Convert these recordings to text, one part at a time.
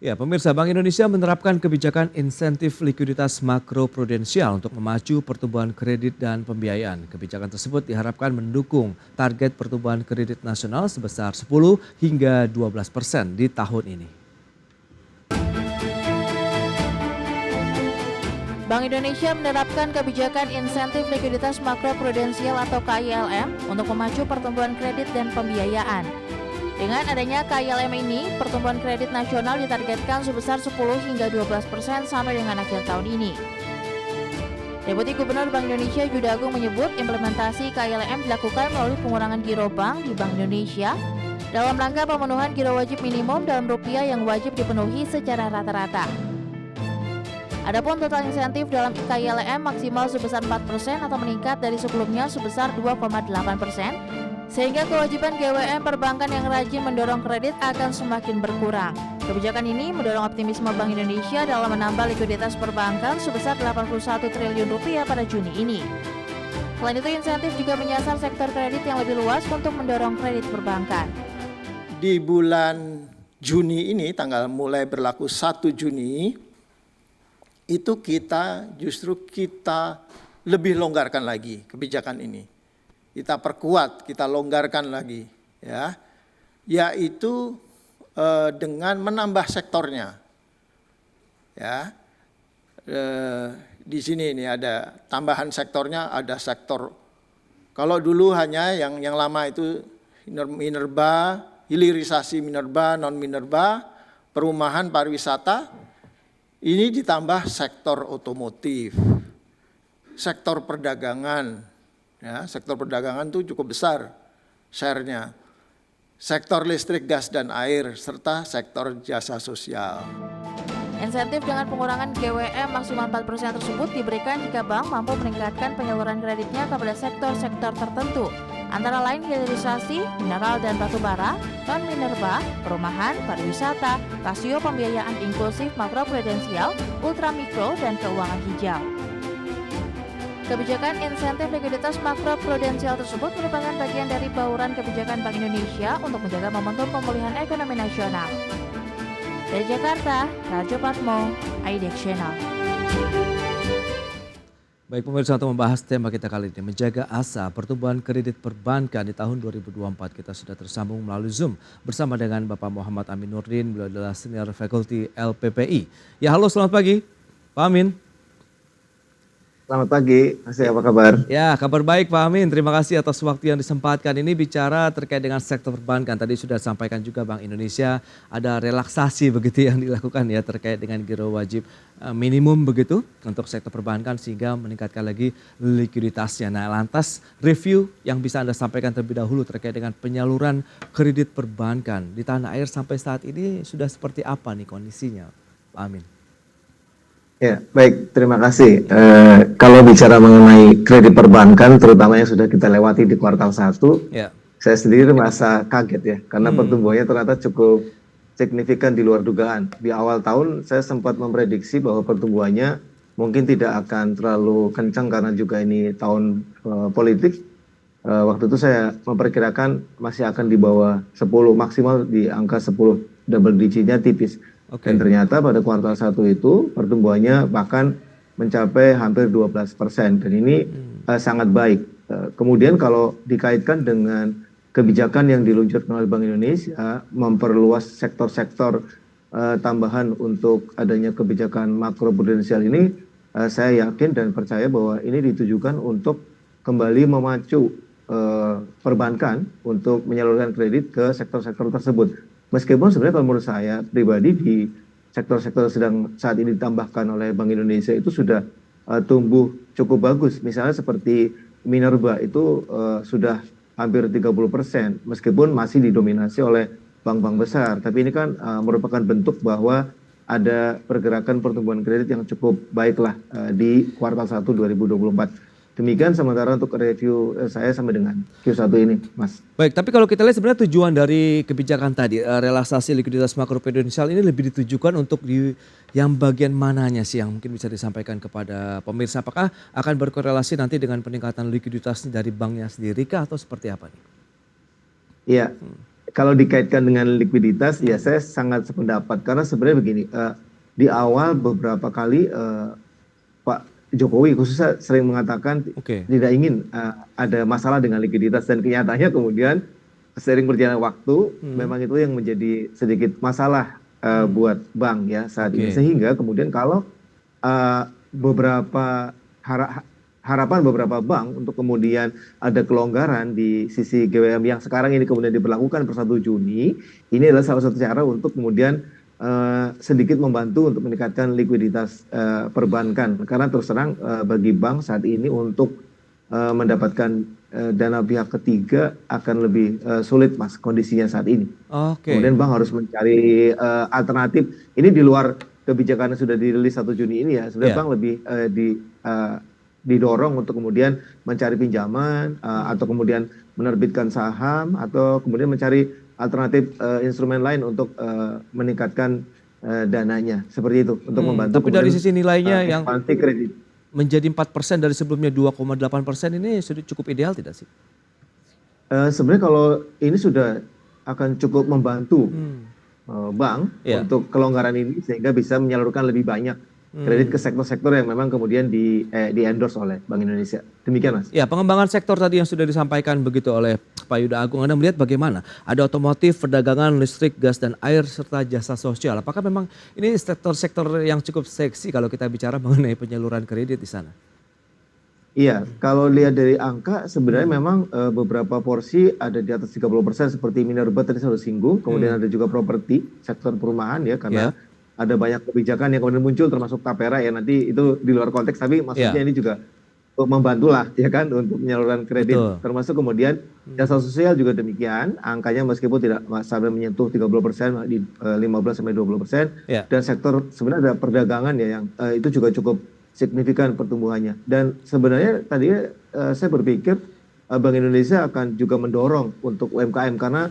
Ya, pemirsa, Bank Indonesia menerapkan kebijakan insentif likuiditas makroprudensial untuk memacu pertumbuhan kredit dan pembiayaan. Kebijakan tersebut diharapkan mendukung target pertumbuhan kredit nasional sebesar 10 hingga 12% di tahun ini. Bank Indonesia menerapkan kebijakan insentif likuiditas makroprudensial atau KILM untuk memacu pertumbuhan kredit dan pembiayaan. Dengan adanya KILM ini, pertumbuhan kredit nasional ditargetkan sebesar 10 hingga 12% sampai dengan akhir tahun ini. Deputi Gubernur Bank Indonesia Juda Agung menyebut implementasi KILM dilakukan melalui pengurangan giro bank di Bank Indonesia dalam rangka pemenuhan giro wajib minimum dalam rupiah yang wajib dipenuhi secara rata-rata. Adapun total insentif dalam KILM maksimal sebesar 4% atau meningkat dari sebelumnya sebesar 2,8%. Sehingga kewajiban GWM perbankan yang rajin mendorong kredit akan semakin berkurang. Kebijakan ini mendorong optimisme Bank Indonesia dalam menambah likuiditas perbankan sebesar 81 triliun rupiah pada Juni ini. Selain itu, insentif juga menyasar sektor kredit yang lebih luas untuk mendorong kredit perbankan. Di bulan Juni ini, tanggal mulai berlaku 1 Juni, itu kita lebih longgarkan lagi kebijakan ini. Kita perkuat, kita longgarkan lagi, ya, yaitu dengan menambah sektornya, ya. Di sini ini ada tambahan sektornya, ada sektor. Kalau dulu hanya yang lama itu minerba, hilirisasi minerba, non minerba, perumahan, pariwisata. Ini ditambah sektor otomotif, sektor perdagangan. Ya, sektor perdagangan itu cukup besar share-nya. Sektor listrik, gas, dan air, serta sektor jasa sosial. Insentif dengan pengurangan GWM maksimal 4% tersebut diberikan jika bank mampu meningkatkan penyaluran kreditnya kepada sektor-sektor tertentu, antara lain hilirisasi, mineral dan batu bara, non-minerba, perumahan, pariwisata, rasio pembiayaan inklusif makroprudensial, ultramikro, dan keuangan hijau. Kebijakan insentif likuiditas makroprudensial tersebut merupakan bagian dari bauran kebijakan Bank Indonesia untuk menjaga momentum pemulihan ekonomi nasional. Dari Jakarta, Rajo Patmo, IDX Channel. Baik pemirsa, untuk membahas tema kita kali ini, menjaga asa pertumbuhan kredit perbankan di tahun 2024. Kita sudah tersambung melalui Zoom bersama dengan Bapak Muhammad Amin Nurdin, beliau adalah Senior Faculty LPPI. Ya, halo, selamat pagi Pak Amin. Selamat pagi, apa kabar? Ya, kabar baik Pak Amin. Terima kasih atas waktu yang disempatkan. Ini bicara terkait dengan sektor perbankan. Tadi sudah sampaikan juga Bank Indonesia ada relaksasi begitu yang dilakukan ya terkait dengan giro wajib minimum begitu untuk sektor perbankan sehingga meningkatkan lagi likuiditasnya. Nah, lantas review yang bisa Anda sampaikan terlebih dahulu terkait dengan penyaluran kredit perbankan di tanah air sampai saat ini sudah seperti apa nih kondisinya, Pak Amin? Ya, baik, terima kasih. Kalau bicara mengenai kredit perbankan, terutama yang sudah kita lewati di kuartal 1, ya, saya sendiri merasa kaget ya, karena pertumbuhannya ternyata cukup signifikan di luar dugaan. Di awal tahun saya sempat memprediksi bahwa pertumbuhannya mungkin tidak akan terlalu kencang karena juga ini tahun politik. Waktu itu saya memperkirakan masih akan di bawah 10, maksimal di angka 10, double digitnya tipis. Dan ternyata pada kuartal 1 itu pertumbuhannya bahkan mencapai hampir 12%. Dan ini sangat baik. Kemudian kalau dikaitkan dengan kebijakan yang diluncurkan oleh Bank Indonesia, memperluas sektor-sektor tambahan untuk adanya kebijakan makroprudensial ini, saya yakin dan percaya bahwa ini ditujukan untuk kembali memacu perbankan untuk menyalurkan kredit ke sektor-sektor tersebut. Meskipun sebenarnya kalau menurut saya pribadi di sektor-sektor sedang saat ini ditambahkan oleh Bank Indonesia itu sudah tumbuh cukup bagus. Misalnya seperti minerba itu sudah hampir 30%, meskipun masih didominasi oleh bank-bank besar. Tapi ini kan merupakan bentuk bahwa ada pergerakan pertumbuhan kredit yang cukup baiklah di kuartal 1 2024. Demikian sementara untuk review saya sampai dengan Q1 ini, Mas. Baik, tapi kalau kita lihat sebenarnya tujuan dari kebijakan tadi, relaksasi likuiditas makroprudensial ini lebih ditujukan untuk di yang bagian mananya sih yang mungkin bisa disampaikan kepada pemirsa? Apakah akan berkorelasi nanti dengan peningkatan likuiditas dari banknya sendiri kah atau seperti apa nih? Iya, kalau dikaitkan dengan likuiditas, ya saya sangat sependapat karena sebenarnya begini, di awal beberapa kali Pak Jokowi khususnya sering mengatakan tidak ingin ada masalah dengan likuiditas dan kenyataannya kemudian sering berjalan waktu memang itu yang menjadi sedikit masalah buat bank ya saat ini, sehingga kemudian kalau beberapa harapan beberapa bank untuk kemudian ada kelonggaran di sisi GWM yang sekarang ini kemudian diberlakukan per 1 Juni, ini adalah salah satu cara untuk kemudian sedikit membantu untuk meningkatkan likuiditas perbankan. Karena terus terang bagi bank saat ini untuk mendapatkan dana pihak ketiga akan lebih sulit Mas kondisinya saat ini. Kemudian bank harus mencari alternatif. Ini di luar kebijakan yang sudah dirilis 1 Juni ini ya. Sebenarnya bank lebih didorong untuk kemudian mencari pinjaman atau kemudian menerbitkan saham atau kemudian mencari alternatif instrumen lain untuk meningkatkan dananya seperti itu untuk membantu. Tapi dari sisi nilainya yang kredit menjadi 4% dari sebelumnya 2,8% ini sudah cukup ideal tidak sih? Sebenarnya kalau ini sudah akan cukup membantu bank untuk kelonggaran ini sehingga bisa menyalurkan lebih banyak kredit ke sektor-sektor yang memang kemudian di endorse oleh Bank Indonesia. Demikian Mas. Ya, pengembangan sektor tadi yang sudah disampaikan begitu oleh Pak Yuda Agung, Anda melihat bagaimana? Ada otomotif, perdagangan, listrik, gas dan air serta jasa sosial. Apakah memang ini sektor-sektor yang cukup seksi kalau kita bicara mengenai penyaluran kredit di sana? Iya, kalau lihat dari angka sebenarnya memang beberapa porsi ada di atas 30% seperti minerba tadi sudah singgung, kemudian ada juga properti, sektor perumahan ya karena ada banyak kebijakan yang kemudian muncul termasuk Tapera ya, nanti itu di luar konteks tapi maksudnya ini juga membantu lah ya kan untuk penyaluran kredit. Termasuk kemudian jasa sosial juga demikian, angkanya meskipun tidak sampai menyentuh 30% di 15-20%, dan sektor sebenarnya ada perdagangan ya yang itu juga cukup signifikan pertumbuhannya. Dan sebenarnya tadi saya berpikir Bank Indonesia akan juga mendorong untuk UMKM karena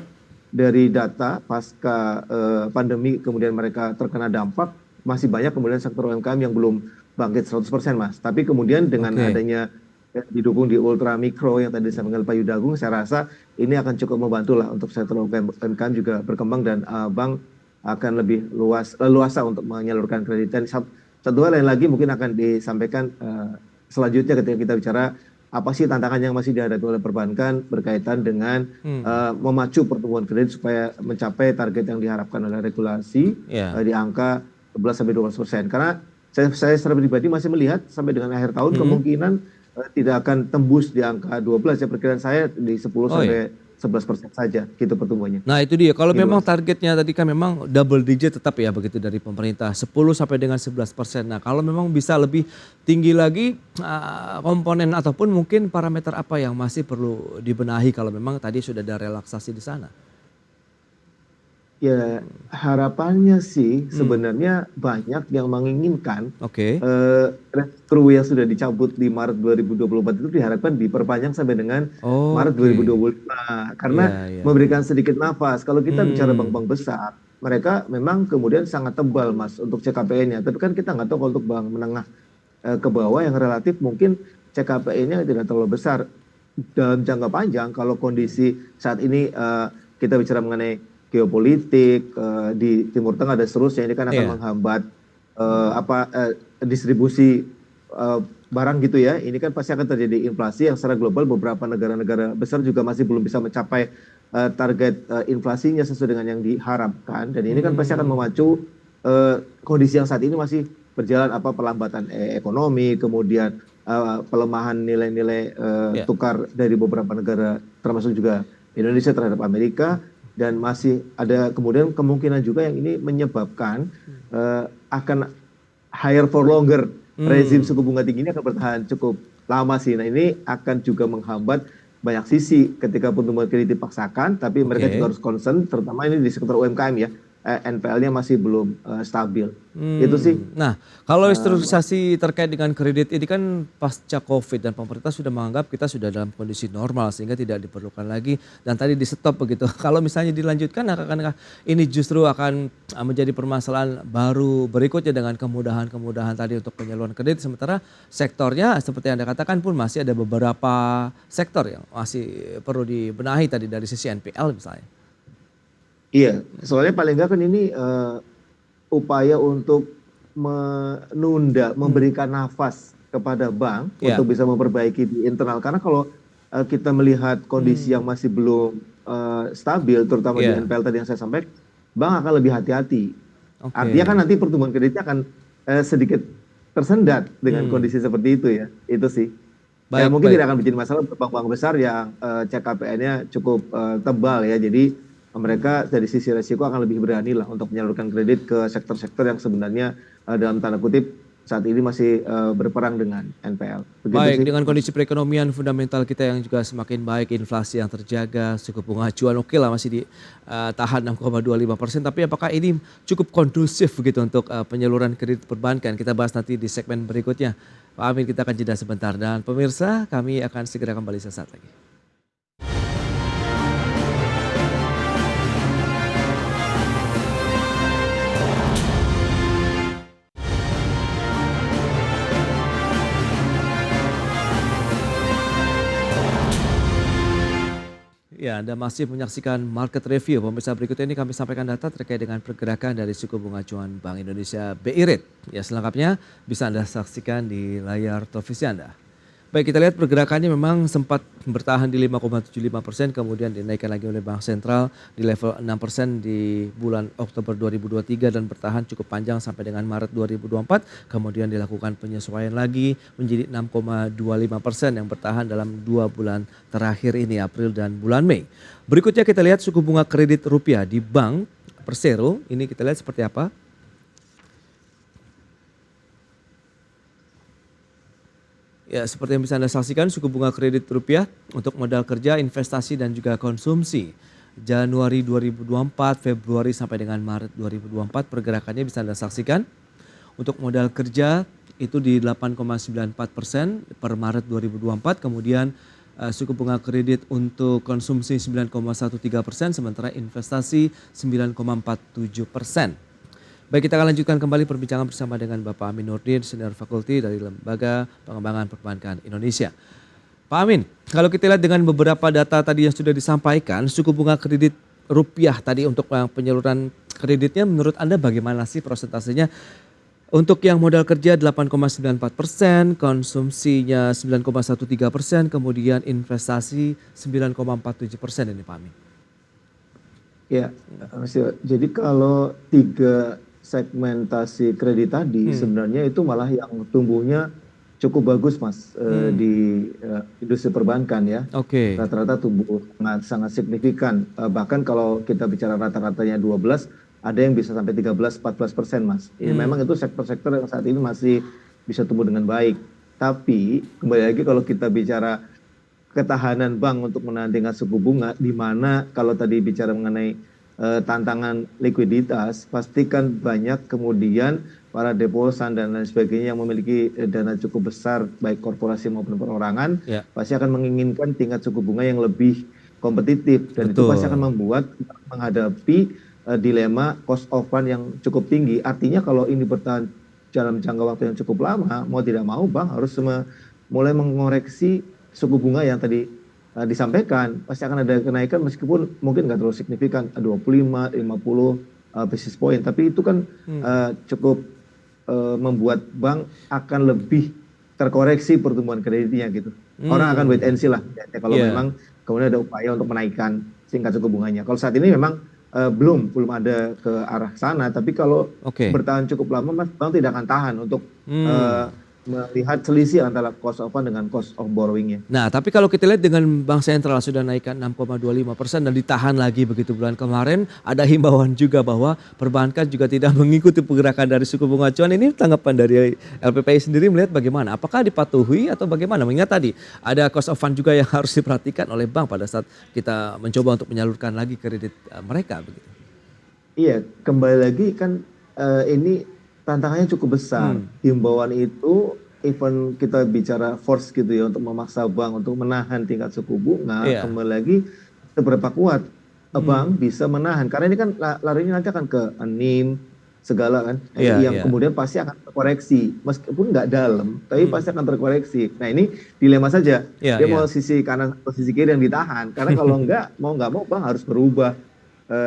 dari data pasca pandemi kemudian mereka terkena dampak, masih banyak kemudian sektor UMKM yang belum bangkit 100% Mas. Tapi kemudian dengan adanya didukung di ultra mikro yang tadi saya panggil Pak Yuda Agung, saya rasa ini akan cukup membantu lah untuk sektor UMKM juga berkembang dan bank akan lebih luasa untuk menyalurkan kredit. Dan satu hal lain lagi mungkin akan disampaikan selanjutnya ketika kita bicara apa sih tantangan yang masih dihadapi oleh perbankan berkaitan dengan memacu pertumbuhan kredit supaya mencapai target yang diharapkan oleh regulasi di angka 11-12%. Karena saya secara pribadi masih melihat sampai dengan akhir tahun kemungkinan tidak akan tembus di angka 12 ya, perkiraan saya di 10-11% saja gitu pertumbuhannya. Nah itu dia, kalau memang targetnya tadi kan memang double digit tetap ya begitu dari pemerintah 10 sampai dengan 11%. Nah kalau memang bisa lebih tinggi lagi komponen ataupun mungkin parameter apa yang masih perlu dibenahi kalau memang tadi sudah ada relaksasi di sana? Ya harapannya sih sebenarnya banyak yang menginginkan retro yang sudah dicabut di Maret 2024 itu diharapkan diperpanjang sampai dengan Maret 2025 karena memberikan sedikit nafas. Kalau kita bicara bank-bank besar, mereka memang kemudian sangat tebal Mas untuk CKPN-nya. Tapi kan kita nggak tahu kalau untuk bank menengah ke bawah yang relatif mungkin CKPN-nya tidak terlalu besar. Dalam jangka panjang kalau kondisi saat ini kita bicara mengenai geopolitik di Timur Tengah dan seterusnya, ini kan akan menghambat distribusi barang gitu ya. Ini kan pasti akan terjadi inflasi yang secara global beberapa negara-negara besar juga masih belum bisa mencapai target inflasinya sesuai dengan yang diharapkan, dan ini kan pasti akan memacu kondisi yang saat ini masih berjalan perlambatan ekonomi, kemudian pelemahan nilai-nilai tukar dari beberapa negara termasuk juga Indonesia terhadap Amerika. Dan masih ada kemudian kemungkinan juga yang ini menyebabkan akan higher for longer, rezim suku bunga tinggi ini akan bertahan cukup lama sih. Nah ini akan juga menghambat banyak sisi ketika pertumbuhan kredit dipaksakan, tapi mereka juga harus concern, terutama ini di sektor UMKM ya, NPL-nya masih belum stabil. Itu sih. Nah, kalau restrukturisasi terkait dengan kredit ini kan pasca COVID dan pemerintah sudah menganggap kita sudah dalam kondisi normal sehingga tidak diperlukan lagi dan tadi di stop begitu. Kalau misalnya dilanjutkan akankah ini justru akan menjadi permasalahan baru berikutnya dengan kemudahan-kemudahan tadi untuk penyaluran kredit, sementara sektornya seperti yang Anda katakan pun masih ada beberapa sektor yang masih perlu dibenahi tadi dari sisi NPL misalnya. Iya, soalnya paling nggak kan ini upaya untuk menunda, memberikan nafas kepada bank untuk bisa memperbaiki di internal. Karena kalau kita melihat kondisi yang masih belum stabil, terutama di NPL tadi yang saya sampaikan, bank akan lebih hati-hati. Artinya kan nanti pertumbuhan kreditnya akan sedikit tersendat dengan kondisi seperti itu ya. Itu sih. Ya mungkin tidak akan menjadi masalah untuk bank-bank besar yang CKPN-nya cukup tebal ya. Jadi mereka dari sisi resiko akan lebih berani lah untuk menyalurkan kredit ke sektor-sektor yang sebenarnya dalam tanda kutip saat ini masih berperang dengan NPL. Begitu baik, sih. Dengan kondisi perekonomian fundamental kita yang juga semakin baik, inflasi yang terjaga, suku bunga acuan oke lah masih ditahan 6,25%. Tapi apakah ini cukup kondusif begitu untuk penyaluran kredit perbankan? Kita bahas nanti di segmen berikutnya. Pak Amin, kita akan jeda sebentar dan pemirsa kami akan segera kembali sesaat lagi. Ya, Anda masih menyaksikan Market Review. Pemirsa, berikut ini kami sampaikan data terkait dengan pergerakan dari suku bunga acuan Bank Indonesia BI Rate. Ya, selengkapnya bisa Anda saksikan di layar televisi Anda. Baik, kita lihat pergerakannya memang sempat bertahan di 5,75%, kemudian dinaikkan lagi oleh Bank Sentral di level 6% di bulan Oktober 2023 dan bertahan cukup panjang sampai dengan Maret 2024. Kemudian dilakukan penyesuaian lagi menjadi 6,25% yang bertahan dalam 2 bulan terakhir ini, April dan bulan Mei. Berikutnya kita lihat suku bunga kredit rupiah di Bank Persero. Ini kita lihat seperti apa. Ya, seperti yang bisa Anda saksikan, suku bunga kredit rupiah untuk modal kerja, investasi dan juga konsumsi. Januari 2024, Februari sampai dengan Maret 2024 pergerakannya bisa Anda saksikan. Untuk modal kerja itu di 8,94% per Maret 2024, kemudian suku bunga kredit untuk konsumsi 9,13%, sementara investasi 9,47%. Baik, kita akan lanjutkan kembali perbincangan bersama dengan Bapak Amin Nurdin, Senior Fakulti dari Lembaga Pengembangan Perbankan Indonesia. Pak Amin, kalau kita lihat dengan beberapa data tadi yang sudah disampaikan, suku bunga kredit rupiah tadi untuk penyaluran kreditnya menurut Anda bagaimana sih prosentasenya? Untuk yang modal kerja 8,94%, konsumsinya 9,13%, kemudian investasi 9,47% ini Pak Amin. Ya, jadi kalau 3 segmentasi kredit tadi sebenarnya itu malah yang tumbuhnya cukup bagus Mas di industri perbankan ya. Rata-rata tumbuh sangat signifikan. Bahkan kalau kita bicara rata-ratanya 12, ada yang bisa sampai 13-14% Mas. Ya, memang itu sektor-sektor yang saat ini masih bisa tumbuh dengan baik. Tapi kembali lagi kalau kita bicara ketahanan bank untuk menahan tingkat suku bunga, di mana kalau tadi bicara mengenai tantangan likuiditas, pastikan banyak kemudian para deposan dan lain sebagainya yang memiliki dana cukup besar, baik korporasi maupun perorangan, pasti akan menginginkan tingkat suku bunga yang lebih kompetitif. Dan itu pasti akan membuat menghadapi dilema cost of fund yang cukup tinggi. Artinya kalau ini bertahan dalam jangka waktu yang cukup lama, mau tidak mau bank harus mulai mengoreksi suku bunga yang tadi disampaikan. Pasti akan ada kenaikan meskipun mungkin nggak terlalu signifikan, 25, 50 basis point. Tapi itu kan cukup membuat bank akan lebih terkoreksi pertumbuhan kreditnya gitu. Orang akan wait and see lah. Ya, kalau memang kemudian ada upaya untuk menaikkan tingkat suku bunganya. Kalau saat ini memang belum ada ke arah sana. Tapi kalau bertahan cukup lama, Mas, bank tidak akan tahan untuk melihat selisih antara cost of fund dengan cost of borrowingnya. Nah, tapi kalau kita lihat dengan Bank Sentral sudah naikkan 6,25% dan ditahan lagi begitu bulan kemarin, ada himbauan juga bahwa perbankan juga tidak mengikuti pergerakan dari suku bunga acuan. Ini tanggapan dari LPPI sendiri melihat bagaimana? Apakah dipatuhi atau bagaimana? Mengingat tadi ada cost of fund juga yang harus diperhatikan oleh bank pada saat kita mencoba untuk menyalurkan lagi kredit mereka begitu. Iya, kembali lagi kan ini tantangannya cukup besar. Himbauan itu, even kita bicara force gitu ya untuk memaksa bank untuk menahan tingkat suku bunga, kembali lagi seberapa kuat bank bisa menahan. Karena ini kan larinya nanti akan ke NIM segala kan, yang kemudian pasti akan terkoreksi, meskipun nggak dalam, tapi pasti akan terkoreksi. Nah ini dilema saja, dia mau sisi kanan atau sisi kiri yang ditahan. Karena kalau nggak mau bank harus berubah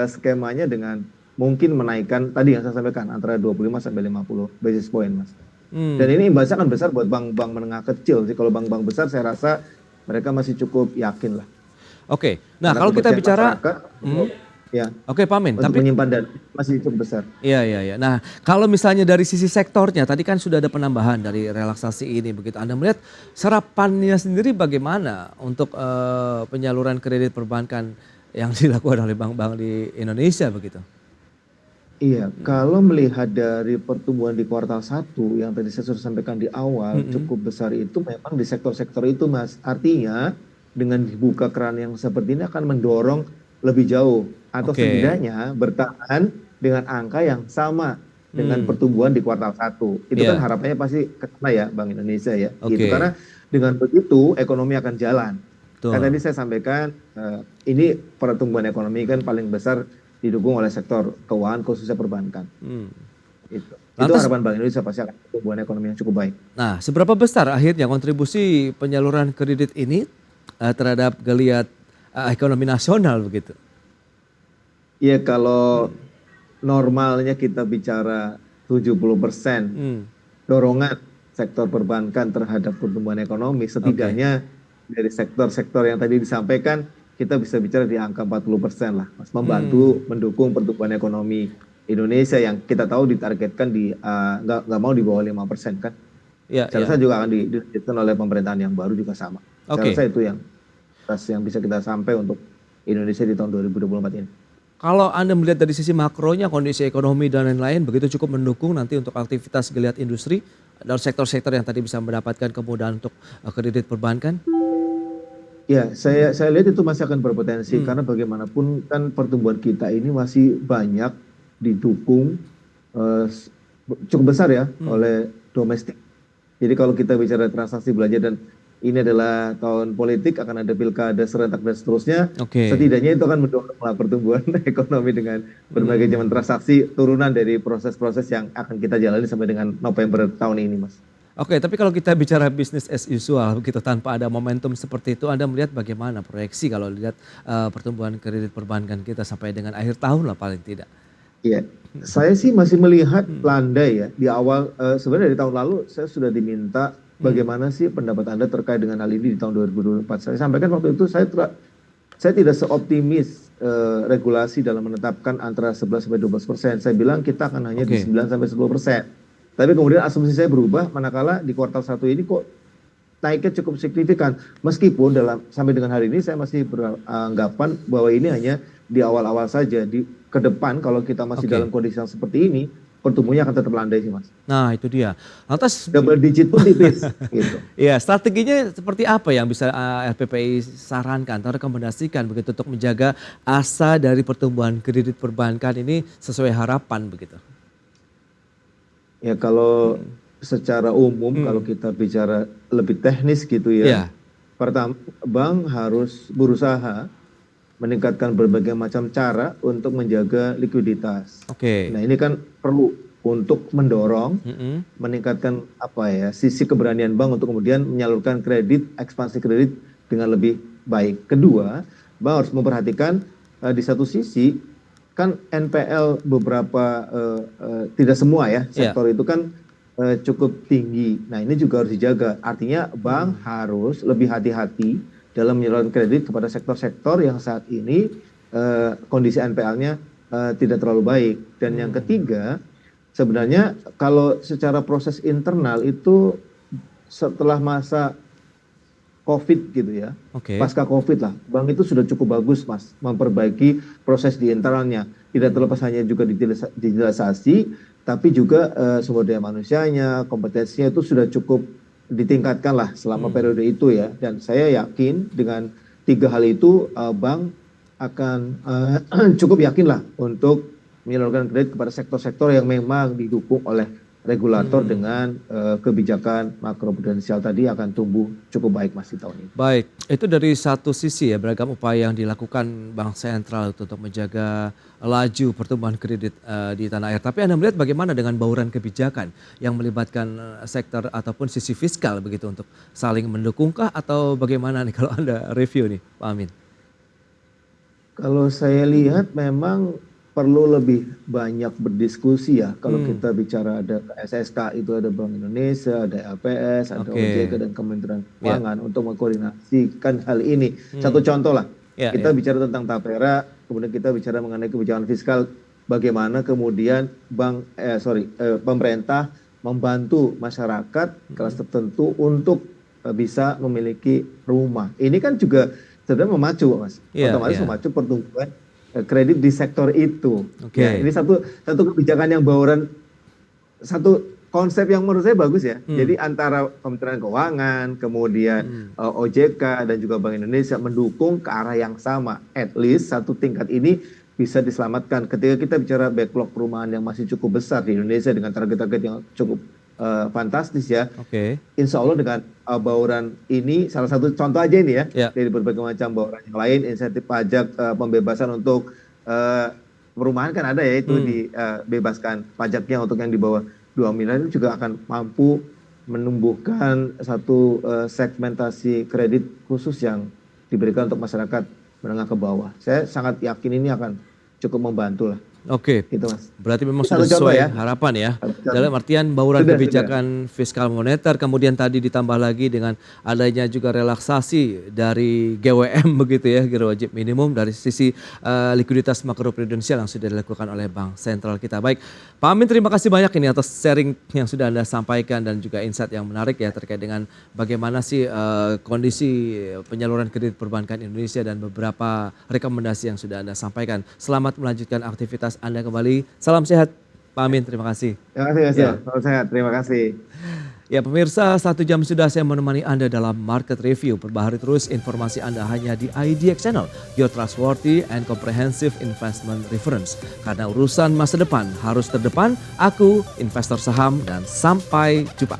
skemanya dengan mungkin menaikkan tadi yang saya sampaikan antara 25 sampai 50 basis point, Mas. Dan ini imbasnya akan besar buat bank-bank menengah kecil sih. Kalau bank-bank besar saya rasa mereka masih cukup yakin lah. Oke. Nah, Karena kalau kita bicara ya. Oke, Pak Amin, Untuk tapi menyimpan dana masih cukup besar. Iya. Nah, kalau misalnya dari sisi sektornya, tadi kan sudah ada penambahan dari relaksasi ini, begitu. Anda melihat serapannya sendiri bagaimana untuk penyaluran kredit perbankan yang dilakukan oleh bank-bank di Indonesia, begitu? Iya, kalau melihat dari pertumbuhan di kuartal 1 yang tadi saya sudah sampaikan di awal cukup besar itu memang di sektor-sektor itu, Mas. Artinya dengan dibuka keran yang seperti ini akan mendorong lebih jauh atau setidaknya bertahan dengan angka yang sama dengan pertumbuhan di kuartal 1. Itu kan harapannya pasti kesana ya Bank Indonesia ya. Gitu. Karena dengan begitu ekonomi akan jalan. Kan tadi saya sampaikan ini pertumbuhan ekonomi kan paling besar didukung oleh sektor keuangan khususnya perbankan. Itu harapan Bank Indonesia pasti akan pertumbuhan ekonomi yang cukup baik. Nah, seberapa besar akhirnya kontribusi penyaluran kredit ini terhadap geliat ekonomi nasional, begitu? Iya, kalau normalnya kita bicara 70% dorongan sektor perbankan terhadap pertumbuhan ekonomi, setidaknya dari sektor-sektor yang tadi disampaikan kita bisa bicara di angka 40% lah, Mas, membantu mendukung pertumbuhan ekonomi Indonesia yang kita tahu ditargetkan di nggak mau di bawah 5% kan. Saya rasa juga akan ditargetkan oleh pemerintahan yang baru juga sama. Saya rasa itu yang bisa kita sampai untuk Indonesia di tahun 2024 ini. Kalau Anda melihat dari sisi makronya, kondisi ekonomi dan lain-lain begitu cukup mendukung nanti untuk aktivitas geliat industri dan sektor-sektor yang tadi bisa mendapatkan kemudahan untuk kredit perbankan? Ya, saya lihat itu masih akan berpotensi karena bagaimanapun kan pertumbuhan kita ini masih banyak didukung cukup besar ya oleh domestik. Jadi kalau kita bicara transaksi belanja dan ini adalah tahun politik, akan ada pilkada serentak dan seterusnya, setidaknya itu akan mendorong pertumbuhan ekonomi dengan berbagai macam transaksi turunan dari proses-proses yang akan kita jalani sampai dengan November tahun ini, Mas. Oke, tapi kalau kita bicara bisnis as usual begitu tanpa ada momentum seperti itu, Anda melihat bagaimana proyeksi kalau lihat pertumbuhan kredit perbankan kita sampai dengan akhir tahun lah paling tidak? Iya, saya sih masih melihat landai ya. Di awal sebenarnya dari tahun lalu saya sudah diminta bagaimana sih pendapat Anda terkait dengan hal ini di tahun 2024. Saya sampaikan waktu itu saya tidak seoptimis regulasi dalam menetapkan antara 11 sampai 12%. Saya bilang kita akan hanya di 9 sampai 10%. Tapi kemudian asumsi saya berubah manakala di kuartal 1 ini kok naiknya cukup signifikan. Meskipun sampai dengan hari ini saya masih beranggapan bahwa ini hanya di awal-awal saja. Ke depan kalau kita masih dalam kondisi yang seperti ini, pertumbuhannya akan tetap landai sih, Mas. Nah, itu dia. Lantas double digit pun tipis gitu. Iya, strateginya seperti apa yang bisa LPPI sarankan atau rekomendasikan begitu untuk menjaga asa dari pertumbuhan kredit perbankan ini sesuai harapan begitu? Ya kalau secara umum kalau kita bicara lebih teknis gitu ya. Pertama, bank harus berusaha meningkatkan berbagai macam cara untuk menjaga likuiditas. Nah, ini kan perlu untuk mendorong meningkatkan sisi keberanian bank untuk kemudian menyalurkan kredit, ekspansi kredit dengan lebih baik. Kedua, bank harus memperhatikan di satu sisi kan NPL beberapa tidak semua ya sektor itu kan cukup tinggi. Nah, ini juga harus dijaga. Artinya bank harus lebih hati-hati dalam menyalurkan kredit kepada sektor-sektor yang saat ini kondisi NPL-nya tidak terlalu baik. Dan yang ketiga, sebenarnya kalau secara proses internal itu setelah masa COVID gitu ya, pasca COVID lah, bank itu sudah cukup bagus, Mas, memperbaiki proses di internalnya. Tidak terlepas hanya juga digitalisasi, tapi juga sumber daya manusianya, kompetensinya itu sudah cukup ditingkatkan lah selama periode itu ya. Dan saya yakin dengan 3 hal itu bank akan cukup yakin lah untuk menyalurkan kredit kepada sektor-sektor yang memang didukung oleh regulator dengan kebijakan makroprudensial tadi akan tumbuh cukup baik, Mas, di tahun ini. Baik, itu dari satu sisi ya beragam upaya yang dilakukan Bank Sentral untuk menjaga laju pertumbuhan kredit di tanah air. Tapi Anda melihat bagaimana dengan bauran kebijakan yang melibatkan sektor ataupun sisi fiskal begitu untuk saling mendukungkah atau bagaimana nih kalau Anda review nih, Pak Amin? Kalau saya lihat memang perlu lebih banyak berdiskusi ya. Kalau kita bicara ada SSK itu ada Bank Indonesia, ada LPS, ada OJK dan Kementerian Keuangan untuk mengkoordinasikan hal ini. Satu contoh lah, kita bicara tentang tapera, kemudian kita bicara mengenai kebijakan fiskal, bagaimana kemudian pemerintah membantu masyarakat kelas tertentu untuk bisa memiliki rumah. Ini kan juga sebenarnya memacu, Mas. Otomatis memacu pertumbuhan kredit di sektor itu. Ya, ini satu kebijakan yang bauran, satu konsep yang menurut saya bagus ya. Jadi antara Kementerian Keuangan, kemudian OJK dan juga Bank Indonesia mendukung ke arah yang sama. At least satu tingkat ini bisa diselamatkan. Ketika kita bicara backlog perumahan yang masih cukup besar di Indonesia dengan target-target yang cukup fantastis ya. Insya Allah dengan bauran ini salah satu contoh aja ini ya, dari berbagai macam bauran yang lain, insentif pajak, pembebasan untuk perumahan kan ada ya, itu dibebaskan pajaknya untuk yang di bawah 2 miliar itu juga akan mampu menumbuhkan satu segmentasi kredit khusus yang diberikan untuk masyarakat menengah ke bawah. Saya sangat yakin ini akan cukup membantu lah. Gitu, Mas. Berarti memang sudah sesuai harapan ya. Dalam artian bauran kebijakan fiskal moneter, kemudian tadi ditambah lagi dengan adanya juga relaksasi dari GWM begitu ya, giro wajib minimum dari sisi likuiditas makroprudensial yang sudah dilakukan oleh Bank Sentral kita. Baik, Pak Amin, terima kasih banyak ini atas sharing yang sudah Anda sampaikan dan juga insight yang menarik ya terkait dengan bagaimana sih kondisi penyaluran kredit perbankan Indonesia dan beberapa rekomendasi yang sudah Anda sampaikan. Selamat melanjutkan aktivitas Anda kembali. Salam sehat, Pak Amin. Terima kasih. Terima kasih, Mas. Salam sehat. Terima kasih. Ya pemirsa, 1 jam sudah saya menemani Anda dalam Market Review. Perbaharui terus informasi Anda hanya di IDX Channel, your trustworthy and comprehensive investment reference. Karena urusan masa depan harus terdepan, aku investor saham dan sampai jumpa.